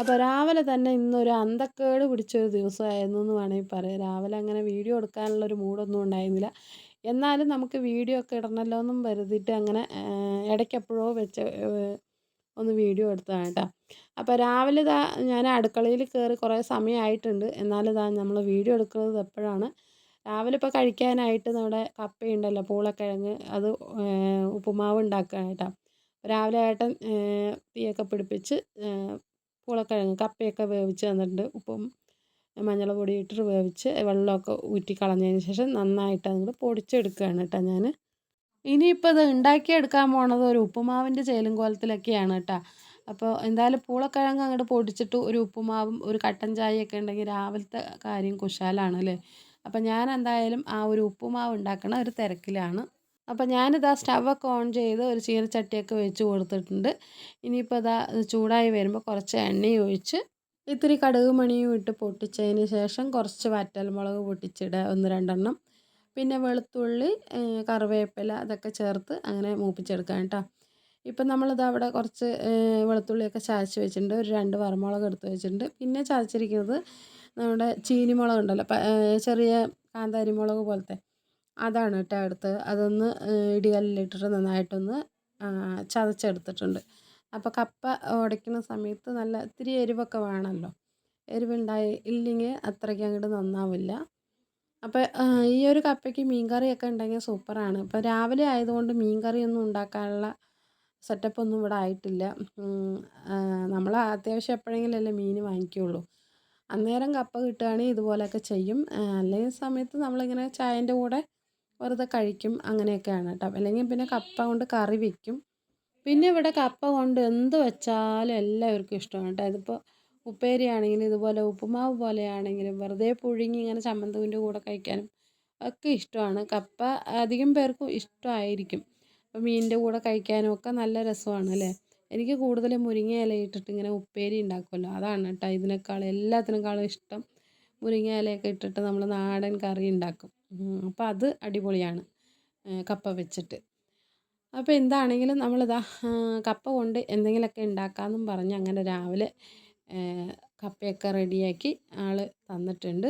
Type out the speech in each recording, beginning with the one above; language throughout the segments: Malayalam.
അപ്പോൾ രാവിലെ തന്നെ ഇന്നൊരു അന്തക്കേട് പിടിച്ചൊരു ദിവസമായിരുന്നു എന്ന് വേണമെങ്കിൽ പറയാം. രാവിലെ അങ്ങനെ വീഡിയോ എടുക്കാനുള്ളൊരു മൂഡൊന്നും ഉണ്ടായിരുന്നില്ല. എന്നാലും നമുക്ക് വീഡിയോ ഒക്കെ ഇടണമല്ലോ എന്നും കരുതിയിട്ട് അങ്ങനെ ഇടയ്ക്കെപ്പോഴോ വെച്ച് ഒന്ന് വീഡിയോ എടുത്തതാണ് കേട്ടോ. അപ്പോൾ രാവിലെ ഞാൻ അടുക്കളയിൽ കയറി കുറേ സമയമായിട്ടുണ്ട്. എന്നാലും നമ്മൾ വീഡിയോ എടുക്കുന്നത് എപ്പോഴാണ്, രാവിലെ ഇപ്പോൾ കഴിക്കാനായിട്ട് നമ്മുടെ കപ്പയുണ്ടല്ലോ, പൂളക്കിഴങ്ങ്, അത് ഉപ്പുമാവ് ഉണ്ടാക്കുകയാണ് കേട്ടോ. രാവിലെ ഏട്ടൻ തീയൊക്കെ പിടിപ്പിച്ച് പൂളക്കിഴങ്ങ് കപ്പയൊക്കെ വേവിച്ച് തന്നിട്ടുണ്ട്. ഉപ്പും മഞ്ഞൾ പൊടി ഇട്ടിട്ട് വേവിച്ച് വെള്ളമൊക്കെ ഊറ്റി കളഞ്ഞതിന് ശേഷം നന്നായിട്ട് അങ്ങോട്ട് പൊടിച്ചെടുക്കുകയാണ് കേട്ടോ ഞാൻ. ഇനിയിപ്പോൾ ഇത് ഉണ്ടാക്കിയെടുക്കാൻ പോണത് ഒരു ഉപ്പുമാവിൻ്റെ ചേലും കോലത്തിലൊക്കെയാണ് കേട്ടോ. അപ്പോൾ എന്തായാലും പൂളക്കിഴങ്ങ് അങ്ങോട്ട് പൊടിച്ചിട്ട് ഒരു ഉപ്പുമാവും ഒരു കട്ടൻ ചായയൊക്കെ ഉണ്ടെങ്കിൽ രാവിലത്തെ കാര്യം കുശാലാണ് അല്ലേ. അപ്പോൾ ഞാൻ എന്തായാലും ആ ഒരു ഉപ്പുമാവ് ഉണ്ടാക്കണ ഒരു തിരക്കിലാണ്. അപ്പോൾ ഞാനിതാ സ്റ്റവൊക്കെ ഓൺ ചെയ്ത് ഒരു ചീനച്ചട്ടിയൊക്കെ വെച്ച് കൊടുത്തിട്ടുണ്ട്. ഇനിയിപ്പോൾ ഇതാ ചൂടായി വരുമ്പോൾ കുറച്ച് എണ്ണയും ഒഴിച്ച് ഇത്തിരി കടുക് മണിയും ഇട്ട് പൊട്ടിച്ചതിന് ശേഷം കുറച്ച് വറ്റൽമുളക് പൊട്ടിച്ചിടുക, 1-2 പിന്നെ വെളുത്തുള്ളി, കറിവേപ്പില അതൊക്കെ ചേർത്ത് അങ്ങനെ മൂപ്പിച്ചെടുക്കാം കേട്ടോ. ഇപ്പം നമ്മളിത് അവിടെ കുറച്ച് വെളുത്തുള്ളിയൊക്കെ ചതച്ച് വെച്ചിട്ടുണ്ട്. ഒരു 2 വറമുളക് എടുത്ത് വെച്ചിട്ടുണ്ട്. പിന്നെ ചതച്ചിരിക്കുന്നത് നമ്മുടെ ചീനിമുളക് ഉണ്ടല്ലോ, ചെറിയ കാന്താരി മുളക് പോലത്തെ, അതാണ് കേട്ടോ എടുത്തത്. അതൊന്ന് ഇടികല്ലിലിട്ടിട്ട് നന്നായിട്ടൊന്ന് ചതച്ചെടുത്തിട്ടുണ്ട്. അപ്പോൾ കപ്പ ഉടയ്ക്കുന്ന സമയത്ത് നല്ല ഇത്തിരി എരിവൊക്കെ വേണമല്ലോ. ഇല്ലെങ്കിൽ അത്രയ്ക്ക് അങ്ങോട്ട് നന്നാവില്ല. അപ്പോൾ ഈ ഒരു കപ്പയ്ക്ക് മീൻകറിയൊക്കെ ഉണ്ടെങ്കിൽ സൂപ്പറാണ്. ഇപ്പോൾ രാവിലെ ആയതുകൊണ്ട് മീൻകറിയൊന്നും ഉണ്ടാക്കാനുള്ള സെറ്റപ്പൊന്നും ഇവിടെ ആയിട്ടില്ല. നമ്മൾ അത്യാവശ്യം എപ്പോഴെങ്കിലല്ലേ മീൻ വാങ്ങിക്കുകയുള്ളൂ. അന്നേരം കപ്പ കിട്ടുകയാണെങ്കിൽ ഇതുപോലെയൊക്കെ ചെയ്യും. അല്ലെങ്കിൽ സമയത്ത് നമ്മളിങ്ങനെ ചായൻ്റെ കൂടെ വെറുതെ കഴിക്കും, അങ്ങനെയൊക്കെയാണ് കേട്ടോ. അല്ലെങ്കിൽ പിന്നെ കപ്പ കൊണ്ട് കറി വയ്ക്കും. പിന്നെ ഇവിടെ കപ്പ കൊണ്ട് എന്ത് വെച്ചാലും എല്ലാവർക്കും ഇഷ്ടമാണ് കേട്ടോ. ഇതിപ്പോൾ ഉപ്പേരിയാണെങ്കിലും ഇതുപോലെ ഉപ്പുമാവ് പോലെയാണെങ്കിലും വെറുതെ പുഴുങ്ങി ഇങ്ങനെ ചമ്മന്തിൻ്റെ കൂടെ കഴിക്കാനും ഒക്കെ ഇഷ്ടമാണ്. കപ്പ അധികം പേർക്കും ഇഷ്ടമായിരിക്കും. അപ്പോൾ മീനിൻ്റെ കൂടെ കഴിക്കാനും ഒക്കെ നല്ല രസമാണ് അല്ലേ. എനിക്ക് കൂടുതലും മുരിങ്ങ ഇല ഇട്ടിട്ട് ഇങ്ങനെ ഉപ്പേരി ഉണ്ടാക്കുമല്ലോ, അതാണ് കേട്ടോ എല്ലാത്തിനേക്കാളും ഇഷ്ടം. മുരിങ്ങ ഇലയൊക്കെ ഇട്ടിട്ട് നമ്മൾ നാടൻ കറി ഉണ്ടാക്കും. അപ്പോൾ അത് അടിപൊളിയാണ് കപ്പ വെച്ചിട്ട്. അപ്പോൾ എന്താണെങ്കിലും നമ്മളിതാ കപ്പ കൊണ്ട് എന്തെങ്കിലുമൊക്കെ ഉണ്ടാക്കാമെന്നും പറഞ്ഞ് അങ്ങനെ രാവിലെ കപ്പയൊക്കെ റെഡിയാക്കി ആൾ തന്നിട്ടുണ്ട്.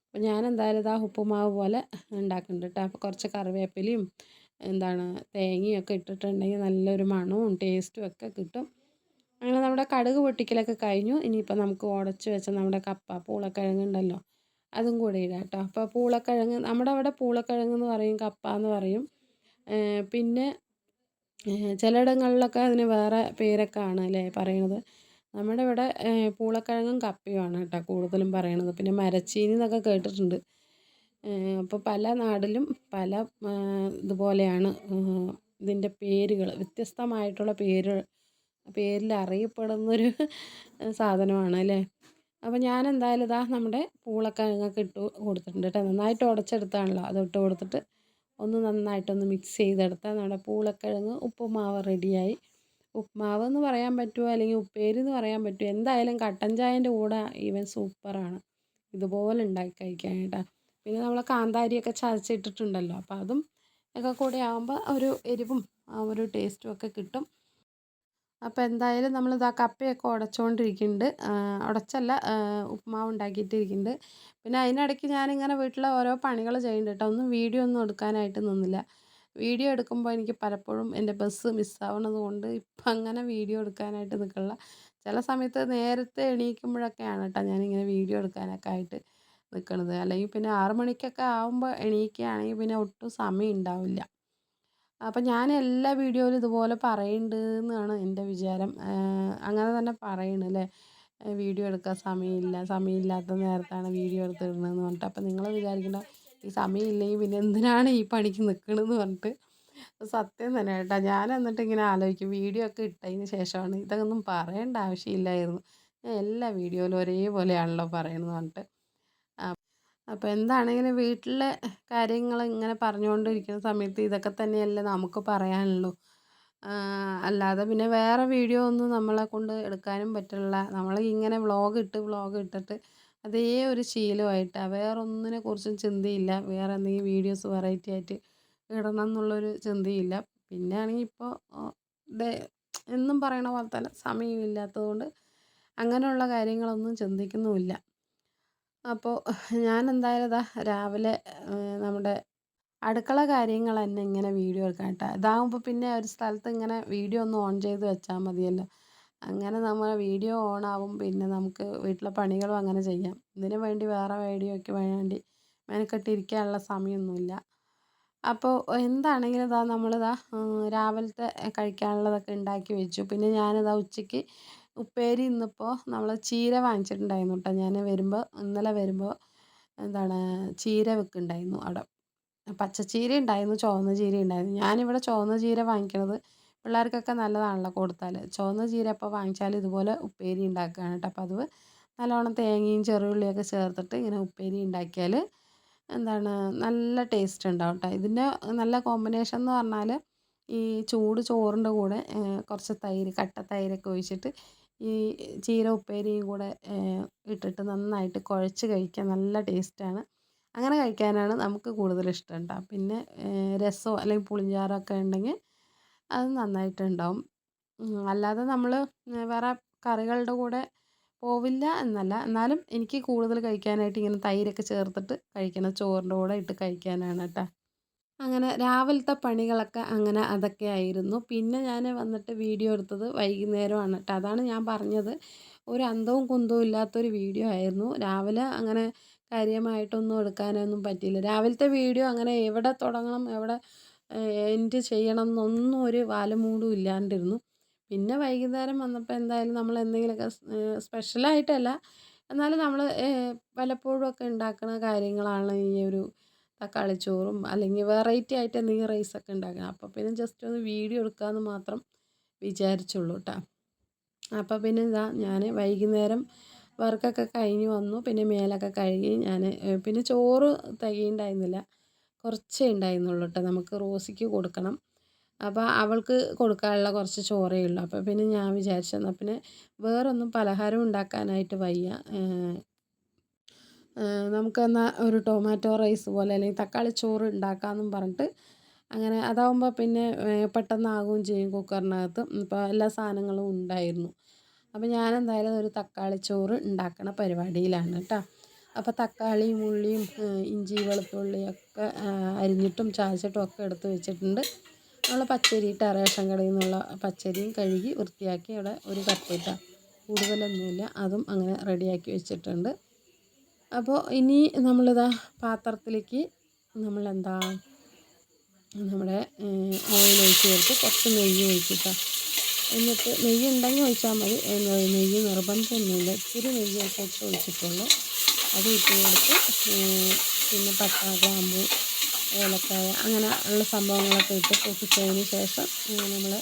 അപ്പോൾ ഞാൻ എന്തായാലും ഇതാ ഉപ്പുമാവ് പോലെ ഉണ്ടാക്കുന്നുണ്ട് കേട്ടോ. അപ്പോൾ കുറച്ച് കറിവേപ്പിലയും തേങ്ങയൊക്കെ ഇട്ടിട്ടുണ്ടെങ്കിൽ നല്ലൊരു മണവും ടേസ്റ്റും ഒക്കെ കിട്ടും. അങ്ങനെ നമ്മുടെ കടുക് പൊട്ടിക്കലൊക്കെ കഴിഞ്ഞു. ഇനിയിപ്പോൾ നമുക്ക് ഉടച്ച് വെച്ച നമ്മുടെ കപ്പ പൂളക്കിഴങ്ങുണ്ടല്ലോ, അതും കൂടി ഇടാം കേട്ടോ. അപ്പോൾ പൂളക്കിഴങ്ങ് നമ്മുടെ അവിടെ പൂളക്കിഴങ്ങ് എന്ന് പറയും, കപ്പ എന്ന് പറയും. പിന്നെ ചിലയിടങ്ങളിലൊക്കെ അതിന് വേറെ പേരൊക്കെ ആണ് അല്ലേ പറയണത്. നമ്മുടെ ഇവിടെ പൂളക്കിഴങ്ങും കപ്പയുമാണ് കേട്ടോ കൂടുതലും പറയണത്. പിന്നെ മരച്ചീനി എന്നൊക്കെ കേട്ടിട്ടുണ്ട്. അപ്പോൾ പല നാടിലും പല ഇതുപോലെയാണ് ഇതിൻ്റെ പേരുകൾ, വ്യത്യസ്തമായിട്ടുള്ള പേരിൽ അറിയപ്പെടുന്നൊരു സാധനമാണ് അല്ലേ. അപ്പോൾ ഞാൻ എന്തായാലും ഇതാ നമ്മുടെ പൂളക്കിഴങ്ങൊക്കെ ഇട്ട് കൊടുത്തിട്ടുണ്ട് കേട്ടോ. നന്നായിട്ട് ഉടച്ചെടുത്താണല്ലോ, അത് ഇട്ട് കൊടുത്തിട്ട് ഒന്ന് നന്നായിട്ടൊന്ന് മിക്സ് ചെയ്തെടുത്താൽ നമ്മുടെ പൂളക്കിഴങ്ങ് ഉപ്പുമാവ് റെഡിയായി. ഉപ്പുമാവ് എന്ന് പറയാൻ പറ്റുമോ അല്ലെങ്കിൽ ഉപ്പേരി എന്ന് പറയാൻ പറ്റുമോ, എന്തായാലും കട്ടൻ ചായൻ്റെ കൂടെ ഈവൻ സൂപ്പറാണ് ഇതുപോലെ ഉണ്ടാക്കി കഴിക്കാൻ കേട്ടോ. പിന്നെ നമ്മൾ കാന്താരിയൊക്കെ ചതച്ചിട്ടിട്ടുണ്ടല്ലോ, അപ്പോൾ അതും ഒക്കെ കൂടെ ആകുമ്പോൾ ഒരു എരിവും ഒരു ടേസ്റ്റും ഒക്കെ കിട്ടും. അപ്പോൾ എന്തായാലും നമ്മളിതാ കപ്പയൊക്കെ ഉടച്ചുകൊണ്ടിരിക്കുന്നുണ്ട്. ഉടച്ചല്ല, ഉപ്പുമാവ് ഉണ്ടാക്കിയിട്ടിരിക്കുന്നുണ്ട്. പിന്നെ അതിനിടയ്ക്ക് ഞാനിങ്ങനെ വീട്ടിലെ ഓരോ പണികൾ ചെയ്യുന്നുണ്ട് കേട്ടോ. വീഡിയോ ഒന്നും എടുക്കാനായിട്ട് നിന്നില്ല. വീഡിയോ എടുക്കുമ്പോൾ എനിക്ക് പലപ്പോഴും എൻ്റെ ബസ് മിസ്സാവണത് കൊണ്ട് ഇപ്പം അങ്ങനെ വീഡിയോ എടുക്കാനായിട്ട് നിൽക്കില്ല. ചില സമയത്ത് നേരത്തെ എണീക്കുമ്പോഴൊക്കെയാണ് കേട്ടോ ഞാനിങ്ങനെ വീഡിയോ എടുക്കാനൊക്കെ ആയിട്ട് നിൽക്കണത്. അല്ലെങ്കിൽ പിന്നെ 6 മണിക്കൊക്കെ ആകുമ്പോൾ എണീക്കുകയാണെങ്കിൽ പിന്നെ ഒട്ടും സമയം ഉണ്ടാവില്ല. അപ്പം ഞാൻ എല്ലാ വീഡിയോയിലും ഇതുപോലെ പറയുന്നുണ്ട് എന്നാണ് എൻ്റെ വിചാരം. അങ്ങനെ തന്നെ പറയണം അല്ലേ, വീഡിയോ എടുക്കാൻ സമയമില്ലാത്ത നേരത്താണ് വീഡിയോ എടുത്തിടുന്നതെന്ന് പറഞ്ഞിട്ട്. അപ്പം നിങ്ങൾ വിചാരിക്കേണ്ട, ഈ സമയമില്ലെങ്കിൽ പിന്നെ എന്തിനാണ് ഈ പണിക്ക് നിൽക്കണമെന്ന് പറഞ്ഞിട്ട്. സത്യം തന്നെ കേട്ടോ. ഞാൻ എന്നിട്ട് ഇങ്ങനെ ആലോചിക്കും, വീഡിയോ ഒക്കെ ഇട്ടതിന് ശേഷമാണ് ഇതൊന്നും പറയേണ്ട ആവശ്യമില്ലായിരുന്നു, ഞാൻ എല്ലാ വീഡിയോയിലും ഒരേപോലെയാണല്ലോ പറയണമെന്ന് പറഞ്ഞിട്ട്. അപ്പോൾ എന്താണെങ്കിലും വീട്ടിലെ കാര്യങ്ങൾ ഇങ്ങനെ പറഞ്ഞുകൊണ്ടിരിക്കുന്ന സമയത്ത് ഇതൊക്കെ തന്നെയല്ലേ നമുക്ക് പറയാനുള്ളൂ. അല്ലാതെ പിന്നെ വേറെ വീഡിയോ ഒന്നും നമ്മളെ കൊണ്ട് എടുക്കാനും പറ്റില്ല. നമ്മൾ ഇങ്ങനെ വ്ളോഗ് ഇട്ടിട്ട് അതേ ഒരു ശീലമായിട്ടാണ്. വേറെ ഒന്നിനെ കുറിച്ചും ചിന്തയില്ല. വേറെ എന്തെങ്കിലും വീഡിയോസ് വെറൈറ്റി ആയിട്ട് ഇടണം എന്നുള്ളൊരു ചിന്തയില്ല. പിന്നെ ആണെങ്കിൽ ഇപ്പോൾ എന്നും പറയണ പോലെ തന്നെ സമയമില്ലാത്തത് കൊണ്ട് അങ്ങനെയുള്ള കാര്യങ്ങളൊന്നും ചിന്തിക്കുന്നുമില്ല. അപ്പോൾ ഞാൻ എന്തായാലും ഇതാ രാവിലെ നമ്മുടെ അടുക്കള കാര്യങ്ങൾ തന്നെ ഇങ്ങനെ വീഡിയോ എടുക്കാം കേട്ടോ. ഇതാകുമ്പോൾ പിന്നെ ഒരു സ്ഥലത്ത് ഇങ്ങനെ വീഡിയോ ഒന്ന് ഓൺ ചെയ്ത് വെച്ചാൽ മതിയല്ലോ. അങ്ങനെ നമ്മൾ വീഡിയോ ഓൺ ആവും, പിന്നെ നമുക്ക് വീട്ടിലെ പണികളും അങ്ങനെ ചെയ്യാം. ഇതിനു വേണ്ടി വേറെ വീഡിയോയ്ക്ക് വേണ്ടി മെനക്കെട്ടിരിക്കാനുള്ള സമയമൊന്നുമില്ല. അപ്പോൾ എന്താണെങ്കിലും ഇതാ നമ്മളിതാ രാവിലത്തെ കഴിക്കാനുള്ളതൊക്കെ ഉണ്ടാക്കി വെച്ചു. പിന്നെ ഞാനിതാ ഉച്ചയ്ക്ക് ഉപ്പേരി ഇന്നിപ്പോൾ നമ്മൾ ചീര വാങ്ങിച്ചിട്ടുണ്ടായിരുന്നു കേട്ടോ. ഞാൻ വരുമ്പോൾ ഇന്നലെ വരുമ്പോൾ എന്താണ് ചീര വെക്കുന്നുണ്ടായിരുന്നു അവിടെ. പച്ചച്ചീര ഉണ്ടായിരുന്നു, ചുവന്ന ചീര ഉണ്ടായിരുന്നു. ഞാനിവിടെ ചുവന്ന ചീര വാങ്ങിക്കണത് പിള്ളേർക്കൊക്കെ നല്ലതാണല്ലോ കൊടുത്താൽ. ചുവന്ന ചീര ഇപ്പോൾ വാങ്ങിച്ചാൽ ഇതുപോലെ ഉപ്പേരി ഉണ്ടാക്കുകയാണ് കേട്ടോ. അപ്പോൾ അത് നല്ലോണം തേങ്ങയും ചെറിയുള്ളിയൊക്കെ ചേർത്തിട്ട് ഇങ്ങനെ ഉപ്പേരി ഉണ്ടാക്കിയാൽ എന്താണ് നല്ല ടേസ്റ്റ് ഉണ്ടാവും കേട്ടോ. ഇതിൻ്റെ നല്ല കോമ്പിനേഷൻ എന്ന് പറഞ്ഞാൽ ഈ ചൂട് ചോറിൻ്റെ കൂടെ കുറച്ച് തൈര്, കട്ട തൈരൊക്കെ ഒഴിച്ചിട്ട് ഈ ചീര ഉപ്പേരിയും കൂടെ ഇട്ടിട്ട് നന്നായിട്ട് കുഴച്ച് കഴിക്കാൻ നല്ല ടേസ്റ്റാണ്. അങ്ങനെ കഴിക്കാനാണ് നമുക്ക് കൂടുതൽ ഇഷ്ടം കേട്ടോ. പിന്നെ രസമോ അല്ലെങ്കിൽ പുളിഞ്ചാറൊക്കെ ഉണ്ടെങ്കിൽ അത് നന്നായിട്ടുണ്ടാവും. അല്ലാതെ നമ്മൾ വേറെ കറികളുടെ കൂടെ പോവില്ല എന്നല്ല, എന്നാലും എനിക്ക് കൂടുതൽ കഴിക്കാനായിട്ട് ഇങ്ങനെ തൈരൊക്കെ ചേർത്തിട്ട് കഴിക്കണം, ചോറിൻ്റെ കൂടെ ഇട്ട് കഴിക്കാനാണ് കേട്ടോ. അങ്ങനെ രാവിലത്തെ പണികളൊക്കെ അങ്ങനെ അതൊക്കെ ആയിരുന്നു. പിന്നെ ഞാൻ വന്നിട്ട് വീഡിയോ എടുത്തത് വൈകുന്നേരമാണ് കേട്ടോ. അതാണ് ഞാൻ പറഞ്ഞത്, ഒരു അന്തവും കുന്തവും ഇല്ലാത്തൊരു വീഡിയോ ആയിരുന്നു. രാവിലെ അങ്ങനെ കാര്യമായിട്ടൊന്നും എടുക്കാനൊന്നും പറ്റിയില്ല. രാവിലത്തെ വീഡിയോ അങ്ങനെ എവിടെ തുടങ്ങണം എവിടെ എൻഡ് ചെയ്യണം എന്നൊന്നും ഒരു വാലുമൂടും ഇല്ലാണ്ടിരുന്നു. പിന്നെ വൈകുന്നേരം വന്നപ്പോൾ എന്തായാലും നമ്മൾ എന്തെങ്കിലുമൊക്കെ സ്പെഷ്യലായിട്ടല്ല, എന്നാലും നമ്മൾ വല്ലപ്പോഴും ഒക്കെ ഉണ്ടാക്കുന്ന കാര്യങ്ങളാണ് ഈ ഒരു തക്കാളിച്ചോറും അല്ലെങ്കിൽ വെറൈറ്റി ആയിട്ട് എന്തെങ്കിലും റൈസൊക്കെ ഉണ്ടാക്കണം. അപ്പോൾ പിന്നെ ജസ്റ്റ് ഒന്ന് വീഡിയോ എടുക്കാമെന്ന് മാത്രം വിചാരിച്ചുള്ളൂ കേട്ടോ. അപ്പോൾ പിന്നെ ഇതാ ഞാൻ വൈകുന്നേരം വർക്കൊക്കെ കഴിഞ്ഞ് വന്നു. പിന്നെ മേലൊക്കെ കഴുകി ഞാൻ പിന്നെ ചോറ് തികയുണ്ടായിരുന്നില്ല, കുറച്ചേ ഉണ്ടായിരുന്നുള്ളൂ കേട്ടോ. നമുക്ക് റോസിക്ക് കൊടുക്കണം. അപ്പോൾ അവൾക്ക് കൊടുക്കാനുള്ള കുറച്ച് ചോറേ ഉള്ളൂ. അപ്പോൾ പിന്നെ ഞാൻ വിചാരിച്ചു എന്നാൽ പിന്നെ വേറൊന്നും പലഹാരം ഉണ്ടാക്കാനായിട്ട് വയ്യ, നമുക്കെന്നാൽ ഒരു ടൊമാറ്റോ റൈസ് പോലെ അല്ലെങ്കിൽ തക്കാളി ചോറ് ഉണ്ടാക്കാമെന്നും പറഞ്ഞിട്ട് അങ്ങനെ അതാവുമ്പോൾ പിന്നെ പെട്ടെന്നാകുകയും ചെയ്യും കുക്കറിനകത്ത്. ഇപ്പോൾ എല്ലാ സാധനങ്ങളും ഉണ്ടായിരുന്നു. അപ്പോൾ ഞാനെന്തായാലും ഒരു തക്കാളി ചോറ് ഉണ്ടാക്കണ പരിപാടിയിലാണ് കേട്ടോ. അപ്പോൾ തക്കാളിയും ഉള്ളിയും ഇഞ്ചി വെളുത്തുള്ളിയൊക്കെ അരിഞ്ഞിട്ടും ചാച്ചിട്ടും ഒക്കെ എടുത്ത് വെച്ചിട്ടുണ്ട്. നമ്മൾ പച്ചരി ഇട്ട റേഷൻ കടയിൽ നിന്നുള്ള പച്ചരിയും കഴുകി വൃത്തിയാക്കി അവിടെ ഒരു കപ്പിട്ട, കൂടുതലൊന്നുമില്ല, അതും അങ്ങനെ റെഡിയാക്കി വെച്ചിട്ടുണ്ട്. അപ്പോൾ ഇനി നമ്മളിതാ പാത്രത്തിലേക്ക് നമ്മളെന്താ നമ്മുടെ ഓയിൽ ഒഴിച്ച് ചേർത്ത് കുറച്ച് നെയ്യ് ഒഴിച്ചിട്ടാ. എന്നിട്ട് നെയ്യ് ഉണ്ടെങ്കിൽ ഒഴിച്ചാൽ മതി, നെയ്യ് നിർബന്ധമൊന്നുമില്ല, ഇത്തിരി നെയ്യ് കുറച്ച് ഒഴിച്ചിട്ടുള്ളൂ. അത് ഇട്ട് കൊടുത്ത് പിന്നെ പട്ട, ഗ്രാമ്പൂ, ഏലക്കായ അങ്ങനെ ഉള്ള സംഭവങ്ങളൊക്കെ ഇട്ട് പൊട്ടിച്ചതിന് ശേഷം നമ്മൾ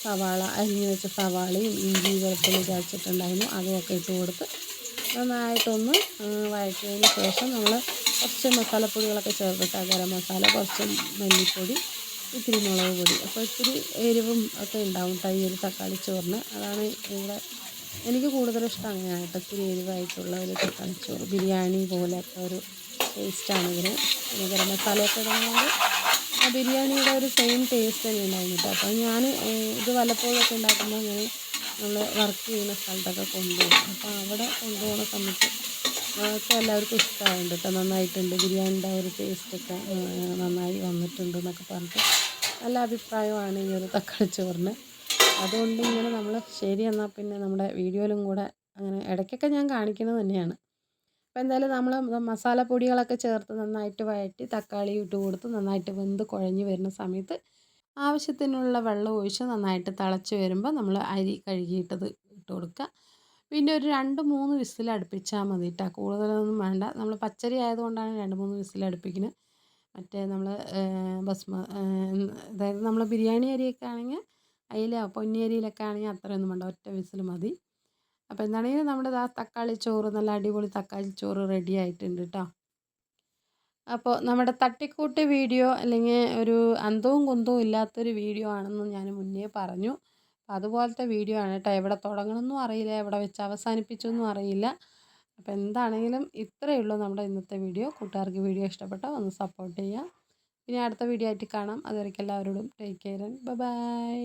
സവാള അരിഞ്ഞ് വെച്ച സവാളയും ഇഞ്ചി വെളുത്തുള്ളി ചതച്ചിട്ടുണ്ടായിരുന്നു അതുമൊക്കെ ഇട്ട് കൊടുത്ത് നന്നായിട്ടൊന്ന് വഴറ്റിയതിന് ശേഷം നമ്മൾ കുറച്ച് മസാലപ്പൊടികളൊക്കെ ചേർത്തിട്ട് ഗരം മസാല, കുറച്ച് മല്ലിപ്പൊടി, ഇത്തിരി മുളക് പൊടി, അപ്പോൾ ഇത്തിരി എരിവും ഒക്കെ ഉണ്ടാവും കേട്ടോ ഈ ഒരു തക്കാളി ചോറിന്. അതാണ് ഇവിടെ എനിക്ക് കൂടുതലിഷ്ടം അങ്ങനെയാണ് കേട്ടോ, ഇത്തിരി എരിവായിട്ടുള്ള ഒരു തക്കാളി ചോറ്. ബിരിയാണി പോലെയൊക്കെ ഒരു ടേസ്റ്റാണ് ഇതിന്. പിന്നെ ഗരം മസാലയൊക്കെ ഇടുന്നത് ആ ബിരിയാണിയുടെ ഒരു സെയിം ടേസ്റ്റ് തന്നെ ഉണ്ടായിരുന്നു കേട്ടോ. അപ്പോൾ ഞാൻ ഇത് വല്ലപ്പോഴൊക്കെ ഉണ്ടാക്കുമ്പോൾ ഞാൻ നമ്മൾ വർക്ക് ചെയ്യുന്ന സ്ഥലത്തൊക്കെ കൊണ്ടുപോകും. അപ്പോൾ അവിടെ കൊണ്ടുപോകുന്ന സമയത്ത് ഒക്കെ എല്ലാവർക്കും ഇഷ്ടമാവുന്നുണ്ട് കേട്ടോ, നന്നായിട്ടുണ്ട്, ബിരിയാണിയുടെ ഒരു ടേസ്റ്റൊക്കെ നന്നായി വന്നിട്ടുണ്ട് എന്നൊക്കെ പറഞ്ഞിട്ട് നല്ല അഭിപ്രായമാണ് ഈ ഒരു തക്കാളി ചോറിന്. അതുകൊണ്ട് ഇങ്ങനെ നമ്മൾ ശരി എന്നാൽ പിന്നെ നമ്മുടെ വീഡിയോയിലും കൂടെ അങ്ങനെ ഇടയ്ക്കൊക്കെ ഞാൻ കാണിക്കുന്നത് തന്നെയാണ്. അപ്പോൾ എന്തായാലും നമ്മൾ മസാലപ്പൊടികളൊക്കെ ചേർത്ത് നന്നായിട്ട് വഴറ്റി തക്കാളി ഇട്ട് കൊടുത്ത് നന്നായിട്ട് വെന്ത് കുഴഞ്ഞ് വരുന്ന സമയത്ത് ആവശ്യത്തിനുള്ള വെള്ളം ഒഴിച്ച് നന്നായിട്ട് തിളച്ച് വരുമ്പോൾ നമ്മൾ അരി കഴുകിയിട്ടത് ഇട്ട് കൊടുക്കുക. പിന്നെ ഒരു 2-3 വിസിൽ അടുപ്പിച്ചാൽ മതി കേട്ടോ, കൂടുതലൊന്നും വേണ്ട. നമ്മൾ പച്ചരി ആയതുകൊണ്ടാണ് 2-3 വിസിൽ അടുപ്പിക്കുന്നത്. മറ്റേ നമ്മൾ അതായത് നമ്മൾ ബിരിയാണി അരിയൊക്കെ ആണെങ്കിൽ പൊന്നി അരിയിലൊക്കെ ആണെങ്കിൽ അത്രയൊന്നും വേണ്ട, ഒറ്റ വിസിൽ മതി. അപ്പോൾ എന്താണെങ്കിലും നമ്മുടെ തക്കാളി ചോറ്, നല്ല അടിപൊളി തക്കാളി ചോറ് റെഡി ആയിട്ടുണ്ട് കേട്ടോ. അപ്പോൾ നമ്മുടെ തട്ടിക്കൂട്ട് വീഡിയോ അല്ലെങ്കിൽ ഒരു അന്തവും കുന്തവും ഇല്ലാത്തൊരു വീഡിയോ ആണെന്ന് ഞാൻ മുന്നേ പറഞ്ഞു. അതുപോലത്തെ വീഡിയോ ആണ് കേട്ടോ. എവിടെ തുടങ്ങണമെന്നും അറിയില്ല, എവിടെ വെച്ച് അവസാനിപ്പിച്ചൊന്നും അറിയില്ല. അപ്പോൾ എന്താണെങ്കിലും ഇത്രയേ ഉള്ളൂ നമ്മുടെ ഇന്നത്തെ വീഡിയോ. കൂട്ടുകാർക്ക് വീഡിയോ ഇഷ്ടപ്പെട്ടാൽ ഒന്ന് സപ്പോർട്ട് ചെയ്യുക. ഇനി അടുത്ത വീഡിയോ ആയിട്ട് കാണാം. അതുവരെയ്ക്കും എല്ലാവരോടും ടേക്ക് കെയർ ആൻഡ് ബൈ.